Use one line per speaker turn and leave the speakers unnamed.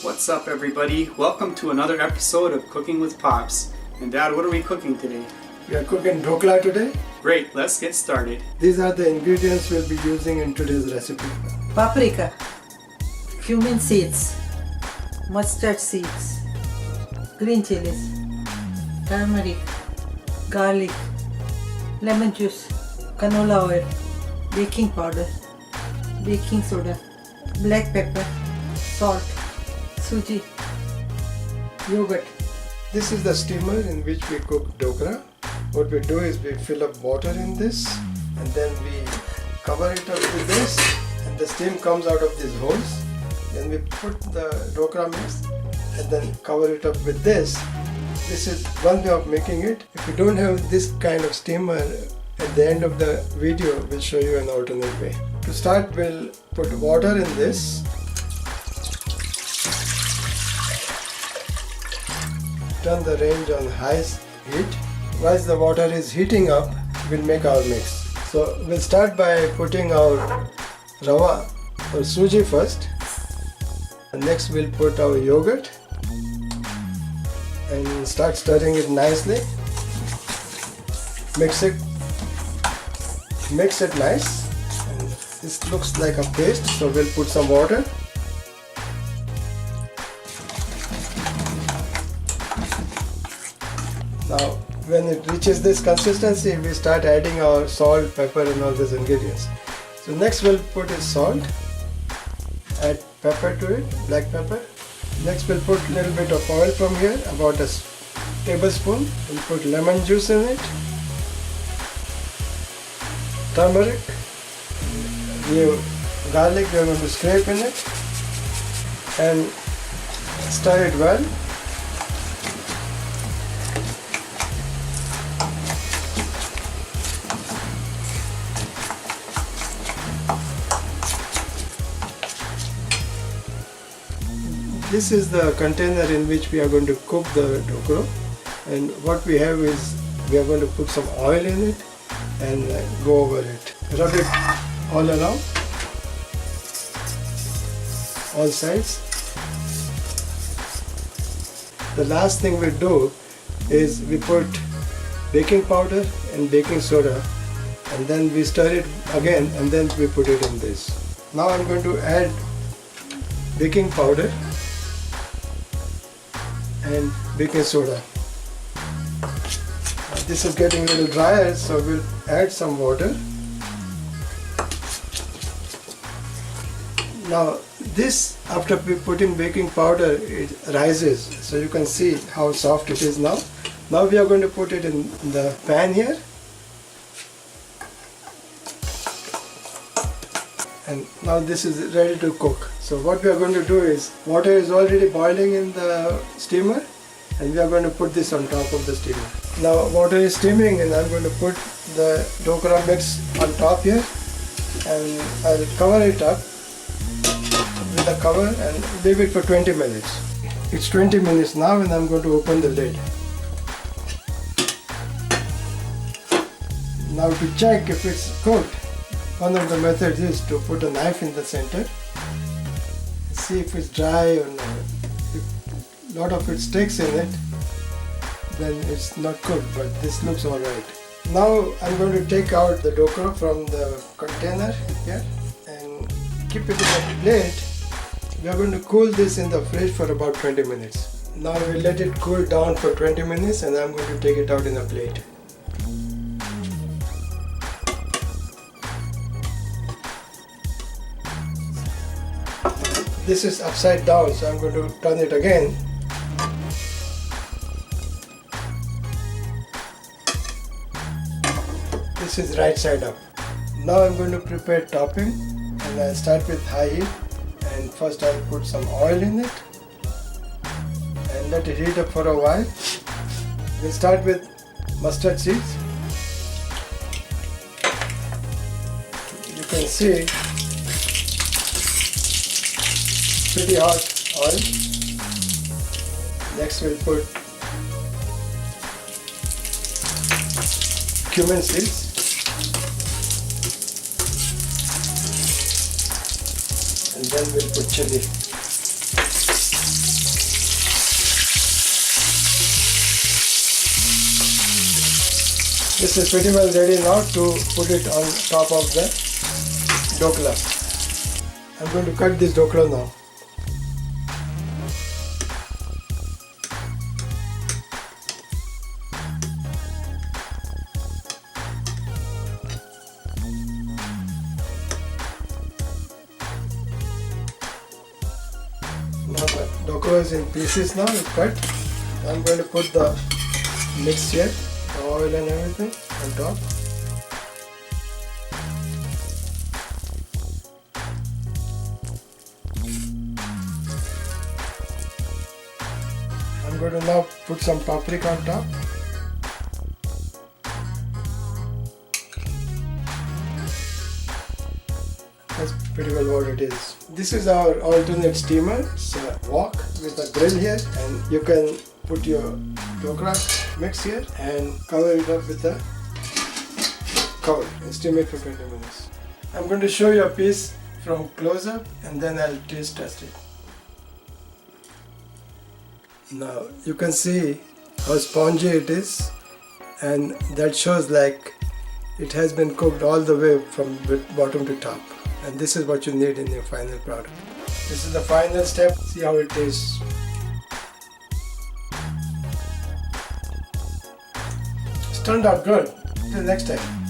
What's up, everybody? Welcome to another episode of Cooking with Pops. And Dad, what are we cooking today?
We are cooking dhokla today.
Great, let's get started.
These are the ingredients we'll be using in today's recipe.
Paprika, cumin seeds, mustard seeds, green chilies, turmeric, garlic, lemon juice, canola oil, baking powder, baking soda, black pepper, salt, Sooji, yogurt.
This is the steamer in which we cook dhokla. What we do is we fill up water in this and then we cover it up with this and the steam comes out of these holes. Then we put the dhokla mix and then cover it up with this. This is one way of making it. If you don't have this kind of steamer, at the end of the video we'll show you an alternate way. To start, we'll put water in this. Turn the range on high heat. Whilst the water is heating up, we'll make our mix. So we'll start by putting our Rava or Sooji first. And next we'll put our yogurt and start stirring it nicely. Mix it nice. And this looks like a paste, so we'll put some water. Now, when it reaches this consistency, we start adding our salt, pepper and all these ingredients. So next we'll put is salt, add pepper to it, black pepper. Next we'll put a little bit of oil from here, about a tablespoon. We'll put lemon juice in it, turmeric, garlic we are going to scrape in it and stir it well. This is the container in which we are going to cook the dhokla, and what we have is we are going to put some oil in it and go over it. Rub it all around, all sides. The last thing we do is we put baking powder and baking soda and then we stir it again and then we put it in this. Now I'm going to add baking powder and baking soda. This is getting a little drier, so we'll add some water. Now this, after putting baking powder, it rises, so you can see how soft it is now. Now we are going to put it in the pan here. And now this is ready to cook. So what we are going to do is, water is already boiling in the steamer and we are going to put this on top of the steamer. Now water is steaming and I'm going to put the dhokla mix on top here and I'll cover it up with a cover and leave it for 20 minutes. It's 20 minutes now and I'm going to open the lid. Now to check if it's cooked, one of the methods is to put a knife in the center, see if it's dry or not. If a lot of it sticks in it, then it's not cooked, but this looks alright. Now I'm going to take out the dhokla from the container here and keep it in a plate. We are going to cool this in the fridge for about 20 minutes. Now we let it cool down for 20 minutes and I'm going to take it out in a plate. This is upside down, so I'm going to turn it again. This is right side up. Now I'm going to prepare topping and I'll start with high heat, and first I'll put some oil in it and let it heat up for a while. We'll start with mustard seeds. You can see pretty hot oil. Next we'll put cumin seeds. And then we'll put chili. This is pretty well ready now to put it on top of the dhokla. I'm going to cut this dhokla now. Now the dhokla is in pieces now, it's cut. I'm going to put the mixture, the oil and everything on top. I'm going to now put some paprika on top. That's pretty well what it is. This is our alternate steamer. It's a wok with a grill here, and you can put your dhokla mix here and cover it up with a cover and steam it for 20 minutes. I'm going to show you a piece from close up and then I'll taste test it. Now you can see how spongy it is, and that shows like it has been cooked all the way from bottom to top, and this is what you need in your final product. This is the final step. See how it tastes. It's turned out good. Till next time.